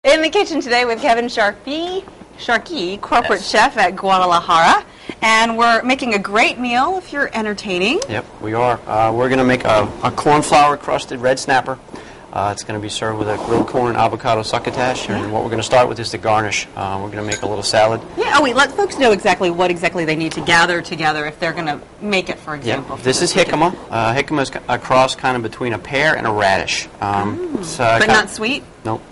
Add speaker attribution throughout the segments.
Speaker 1: In the kitchen today with Kevin Sharkey, corporate chef at Guadalajara. And we're making a great meal if you're entertaining.
Speaker 2: Yep, we are. We're going to make a cornflour crusted red snapper. It's going to be served with a grilled corn avocado succotash. And what we're going to start with is the garnish. We're going to make a little salad.
Speaker 1: Yeah, oh wait, let folks know exactly what they need to gather together if they're going to make it, for example.
Speaker 2: Yep. This is jicama. Jicama is a cross kind of between a pear and a radish.
Speaker 1: But not sweet?
Speaker 2: Nope,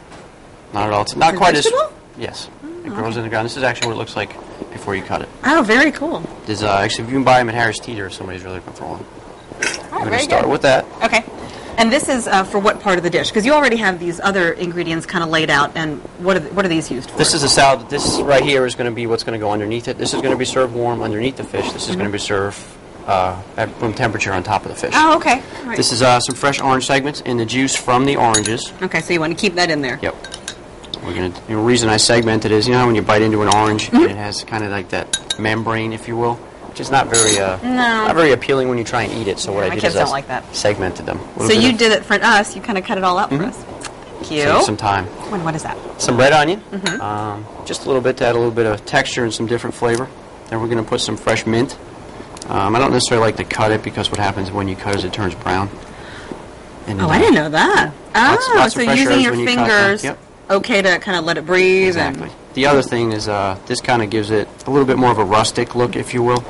Speaker 2: not at all. It's not quite
Speaker 1: vegetable?
Speaker 2: Yes. It grows in the ground. This is actually what it looks like before you cut it.
Speaker 1: Oh, very cool.
Speaker 2: There's actually, you can buy them at Harris Teeter if somebody's really looking for one.
Speaker 1: Oh,
Speaker 2: we're going to start with that.
Speaker 1: Okay. And this is for what part of the dish? Because you already have these other ingredients kind of laid out. And what are these used for?
Speaker 2: This is a salad. This right here is going to be what's going to go underneath it. This is going to be served warm underneath the fish. This is going to be served at room temperature on top of the fish.
Speaker 1: Oh, okay. All right.
Speaker 2: This is some fresh orange segments and the juice from the oranges.
Speaker 1: Okay, so you want to keep that in there.
Speaker 2: Yep. We're going to. The reason I segmented is, you know how when you bite into an orange, and it has kind of like that membrane, if you will, which is not very not very appealing when you try and eat it. So what I did is
Speaker 1: don't like that.
Speaker 2: Segmented them.
Speaker 1: So you did it for us. You kind of cut it all up for us. Thank you.
Speaker 2: Save some time.
Speaker 1: What is that?
Speaker 2: Some red onion, just a little bit to add a little bit of texture and some different flavor. Then we're going to put some fresh mint. I don't necessarily like to cut it because what happens when you cut it turns brown. And,
Speaker 1: I didn't know that.
Speaker 2: Lots
Speaker 1: so
Speaker 2: of fresh
Speaker 1: using
Speaker 2: herbs
Speaker 1: your
Speaker 2: when you
Speaker 1: fingers.
Speaker 2: Yep.
Speaker 1: Okay to kind of let it breathe.
Speaker 2: Exactly. The other thing is this kind of gives it a little bit more of a rustic look, if you will.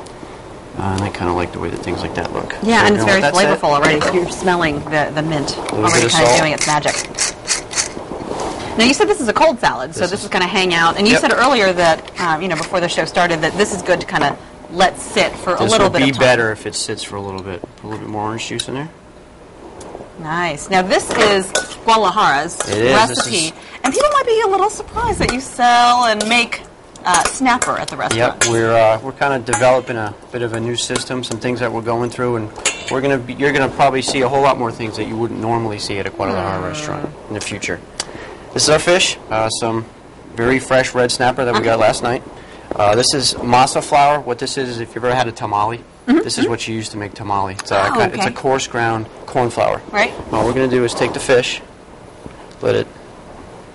Speaker 2: And I kind of like the way that things like that look.
Speaker 1: Yeah,
Speaker 2: so
Speaker 1: and it's very flavorful already. So you're smelling the mint already kind of doing its magic. Now, you said this is a cold salad, so this is going to hang out. And you said earlier that, before the show started, that this is good to kind of let sit for a little bit of time.
Speaker 2: This would be better if it sits for a little bit. Put a little bit more orange juice in there.
Speaker 1: Nice. Now, this is Guadalajara's recipe. And people might be a little surprised that you sell and make snapper at the restaurant.
Speaker 2: Yep, we're kind of developing a bit of a new system, some things that we're going through, and you're gonna probably see a whole lot more things that you wouldn't normally see at a Guadalajara restaurant in the future. This is our fish, some very fresh red snapper that we got last night. This is masa flour. What this is if you've ever had a tamale, this is what you use to make tamale. It's a coarse ground corn flour.
Speaker 1: Right.
Speaker 2: All we're going to do is take the fish, let it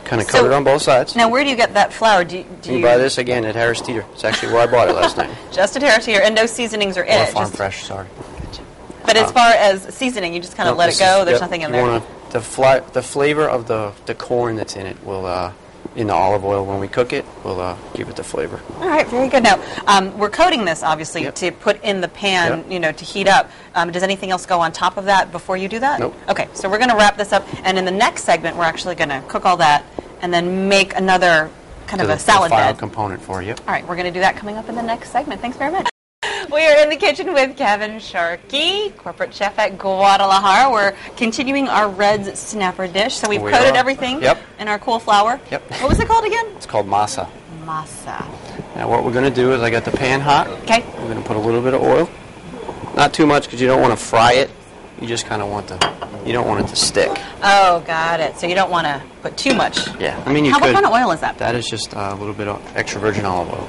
Speaker 2: kind of cover it on both sides.
Speaker 1: Now, where do you get that flour? Do you
Speaker 2: buy this again at Harris Teeter? It's actually where I bought it last night.
Speaker 1: Just at Harris Teeter, and no seasonings or
Speaker 2: it. Farm fresh, sorry.
Speaker 1: But as far as seasoning, you just kind of let it go. There's nothing in there.
Speaker 2: The flavor of the corn that's in it will. In the olive oil when we cook it, we'll give it the flavor.
Speaker 1: All right, very good. Now, we're coating this, obviously, to put in the pan, to heat up. Does anything else go on top of that before you do that?
Speaker 2: Nope.
Speaker 1: Okay, so we're going to wrap this up, and in the next segment, we're actually going to cook all that and then make another kind of a salad
Speaker 2: bed. Final
Speaker 1: bed.
Speaker 2: component for you.
Speaker 1: All right, we're going to do that coming up in the next segment. Thanks very much. We are in the kitchen with Kevin Sharkey, corporate chef at Guadalajara. We're continuing our red snapper dish. So we've coated everything in our cool flour.
Speaker 2: Yep.
Speaker 1: What was it called again?
Speaker 2: It's called masa.
Speaker 1: Masa.
Speaker 2: Now what we're going to do is I got the pan hot.
Speaker 1: Okay.
Speaker 2: We're going to put a little bit of oil. Not too much because you don't want to fry it. You just kind of you don't want it to stick.
Speaker 1: Oh, got it. So you don't want to put too much.
Speaker 2: Yeah. I mean, what
Speaker 1: kind of oil is that?
Speaker 2: That is just a little bit of extra virgin olive oil.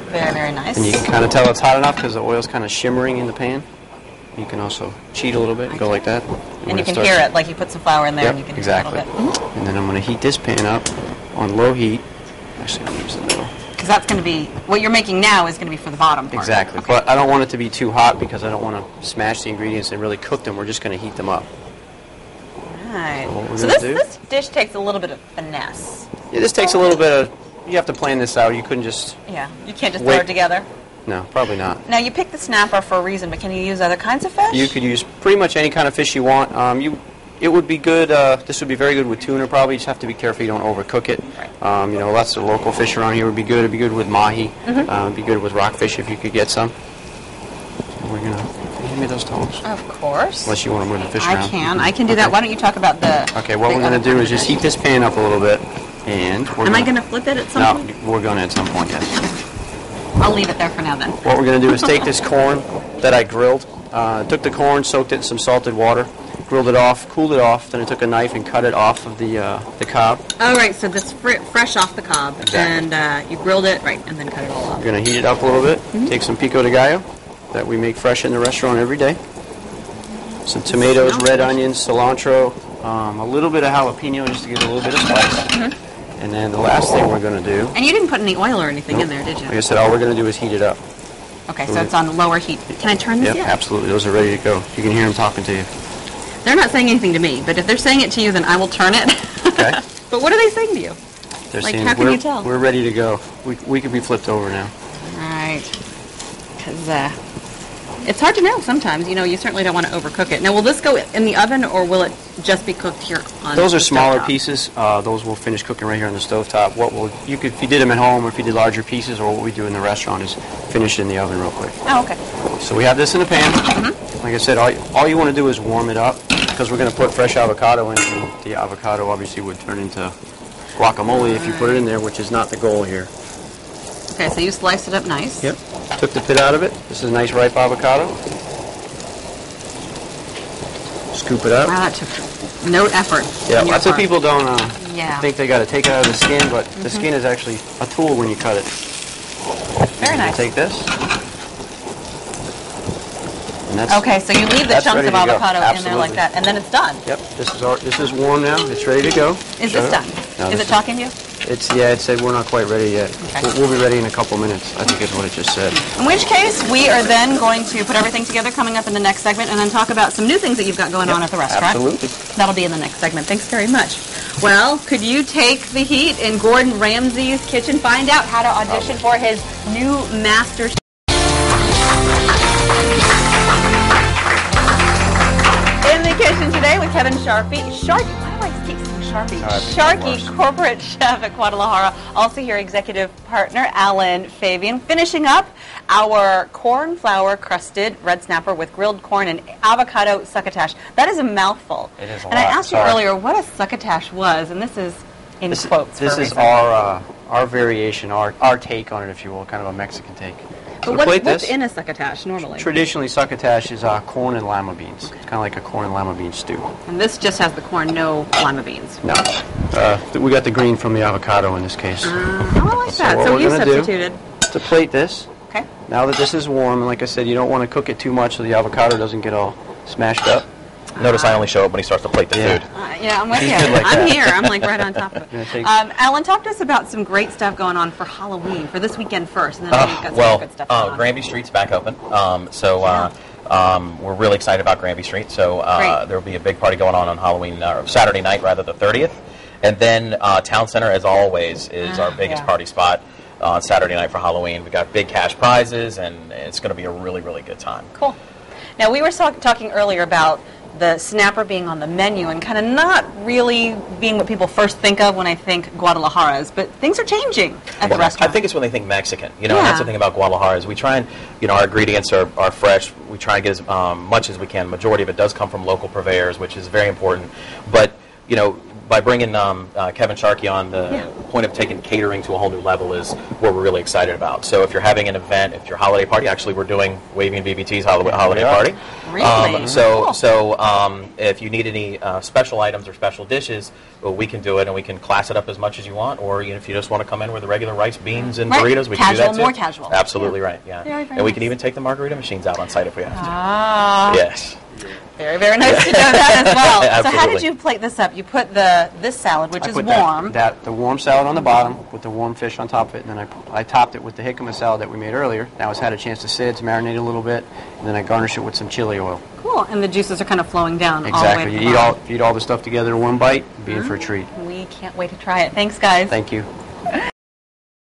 Speaker 1: Very, very nice.
Speaker 2: And you can kind of tell it's hot enough because the oil's kind of shimmering in the pan. You can also cheat a little bit and go like that.
Speaker 1: And you can hear it, like you put some flour in there and you can hear it a little bit.
Speaker 2: And then I'm going to heat this pan up on low heat. Actually, I'm going to use the middle.
Speaker 1: Because that's going to be, what you're making now is going to be for the bottom part.
Speaker 2: Exactly. Okay. But I don't want it to be too hot because I don't want to smash the ingredients and really cook them. We're just going to heat them up.
Speaker 1: Right. So this dish takes a little bit of finesse.
Speaker 2: Yeah, this takes a little bit of... You have to plan this out. You couldn't just...
Speaker 1: Yeah, you can't just throw it together.
Speaker 2: No, probably not.
Speaker 1: Now, you picked the snapper for a reason, but can you use other kinds of fish?
Speaker 2: You could use pretty much any kind of fish you want. It would be good, this would be very good with tuna probably. You just have to be careful you don't overcook it. Right. Lots of local fish around here would be good. It would be good with mahi. It would be good with rockfish if you could get some. And we're going to... Give me those tongs.
Speaker 1: Of course.
Speaker 2: Unless you want to move the fish around.
Speaker 1: I can do that. Why don't you talk about the...
Speaker 2: Okay, what we're going to do is just heat this pan up a little bit. And
Speaker 1: Am I going to flip it at some point?
Speaker 2: No, we're going to at some point, yes.
Speaker 1: I'll leave it there for now then.
Speaker 2: What we're going to do is take this corn that I grilled, took the corn, soaked it in some salted water, grilled it off, cooled it off, then I took a knife and cut it off of the cob.
Speaker 1: Oh, right, so this fresh off the cob.
Speaker 2: Exactly.
Speaker 1: And you grilled it, right, and then cut it all off.
Speaker 2: We're going to heat it up a little bit, take some pico de gallo that we make fresh in the restaurant every day, some tomatoes, red onions, cilantro, a little bit of jalapeno just to give it a little bit of spice. And then the last thing we're going to do...
Speaker 1: And you didn't put any oil or anything in there, did you?
Speaker 2: Like I said, all we're going to do is heat it up.
Speaker 1: Okay, so it's on lower heat. Can I turn this yet?
Speaker 2: Absolutely. Those are ready to go. You can hear them talking to you.
Speaker 1: They're not saying anything to me, but if they're saying it to you, then I will turn it.
Speaker 2: Okay.
Speaker 1: But what are they saying to you?
Speaker 2: They're
Speaker 1: like,
Speaker 2: saying,
Speaker 1: how can you tell?
Speaker 2: We're ready to go. We could be flipped over now.
Speaker 1: All right. Because it's hard to know sometimes. You know, you certainly don't want to overcook it. Now, will this go in the oven, or will it just be cooked here on
Speaker 2: Those are
Speaker 1: the
Speaker 2: smaller
Speaker 1: stovetop?
Speaker 2: Pieces. Those will finish cooking right here on the stovetop. If you did them at home, or if you did larger pieces, or what we do in the restaurant is finish it in the oven real quick.
Speaker 1: Oh, okay.
Speaker 2: So we have this in the pan. Like I said, all you want to do is warm it up, because we're going to put fresh avocado in, and the avocado obviously would turn into guacamole if you put it in there, which is not the goal here.
Speaker 1: Okay, so you sliced it up nice.
Speaker 2: Yep. Took the pit out of it. This is a nice ripe avocado. Scoop it up.
Speaker 1: Wow, that took no effort.
Speaker 2: Yeah, lots of people don't think they got to take it out of the skin, but the skin is actually a tool when you cut it.
Speaker 1: Very nice.
Speaker 2: Take this. And
Speaker 1: okay, so you leave the chunks of avocado in there like
Speaker 2: Absolutely.
Speaker 1: that, and then it's done.
Speaker 2: Yep. This is warm now. It's ready to go.
Speaker 1: Is this done?
Speaker 2: No,
Speaker 1: Is it talking to you?
Speaker 2: It said we're not quite ready yet.
Speaker 1: Okay.
Speaker 2: We'll be ready in a couple minutes, I think is what it just said.
Speaker 1: In which case, we are then going to put everything together coming up in the next segment and then talk about some new things that you've got going on at the restaurant.
Speaker 2: Absolutely.
Speaker 1: That'll be in the next segment. Thanks very much. Well, could you take the heat in Gordon Ramsay's kitchen? Find out how to audition for his new master. In the kitchen today with Kevin Sharkey. Why do I keep saying Sharkey? Sharkey, corporate chef at Guadalajara. Also here, executive partner Alan Fabian. Finishing up our corn flour crusted red snapper with grilled corn and avocado succotash. That is a mouthful.
Speaker 2: It is a
Speaker 1: and
Speaker 2: lot.
Speaker 1: I asked you earlier what a succotash was, and this is in quotes.
Speaker 2: This is our variation, our take on it, if you will, kind of a Mexican take. So
Speaker 1: But what's in a succotash normally?
Speaker 2: Traditionally, succotash is corn and lima beans. It's kind of like a corn and lima bean stew.
Speaker 1: And this just has the corn, no lima beans.
Speaker 2: No. We got the green from the avocado in this case.
Speaker 1: I like that.
Speaker 2: what
Speaker 1: So
Speaker 2: we're
Speaker 1: you
Speaker 2: gonna do
Speaker 1: substituted.
Speaker 2: to plate this,
Speaker 1: Okay.
Speaker 2: now that this is warm, and like I said, you don't want to cook it too much so the avocado doesn't get all smashed up.
Speaker 3: Notice I only show up when he starts to plate the food.
Speaker 1: Yeah, I'm with you.
Speaker 2: good like
Speaker 1: I'm
Speaker 2: that.
Speaker 1: here. I'm like right on top of it.
Speaker 2: Gonna take-
Speaker 1: Alan, talk to us about some great stuff going on for Halloween, for this weekend first, and then we've got some more good stuff going on.
Speaker 3: Granby Street's back open. We're really excited about Granby Street. So there will be a big party going on Halloween, Saturday night, rather, the 30th. And then Town Center, as always, is our biggest party spot on Saturday night for Halloween. We've got big cash prizes, and it's going to be a really, really good time.
Speaker 1: Cool. Now, we were talking earlier about the snapper being on the menu and kind of not really being what people first think of when I think Guadalajara's, but things are changing at the restaurant.
Speaker 3: I think it's when they think Mexican. And that's the thing about Guadalajara is we try and, our ingredients are fresh. We try and get as much as we can. Majority of it does come from local purveyors, which is very important. But, by bringing Kevin Sharkey on, the point of taking catering to a whole new level is what we're really excited about. So if you're having an event, if your holiday party, actually we're doing Wavy and BBT's holiday party.
Speaker 1: Really?
Speaker 3: So if you need any special items or special dishes, well, we can do it, and we can class it up as much as you want. Or if you just want to come in with the regular rice, beans, and burritos, we can do that too.
Speaker 1: More casual.
Speaker 3: Absolutely right. Yeah.
Speaker 1: Very, very
Speaker 3: and we
Speaker 1: nice.
Speaker 3: can even take the margarita machines out on site if we have to.
Speaker 1: Ah.
Speaker 3: Yes.
Speaker 1: Very, very nice to know that as well. So how did
Speaker 3: Absolutely.
Speaker 1: you plate this up? You put this salad, which
Speaker 2: I
Speaker 1: is
Speaker 2: put
Speaker 1: warm.
Speaker 2: the warm salad on the bottom with the warm fish on top of it, and then I topped it with the jicama salad that we made earlier. Now it's had a chance to sit, it's marinated a little bit, and then I garnish it with some chili oil.
Speaker 1: Cool, and the juices are kind of flowing down all the way
Speaker 2: Exactly.
Speaker 1: to the
Speaker 2: You
Speaker 1: bottom.
Speaker 2: eat all the stuff together in one bite, be in for a treat.
Speaker 1: We can't wait to try it. Thanks, guys.
Speaker 2: Thank you.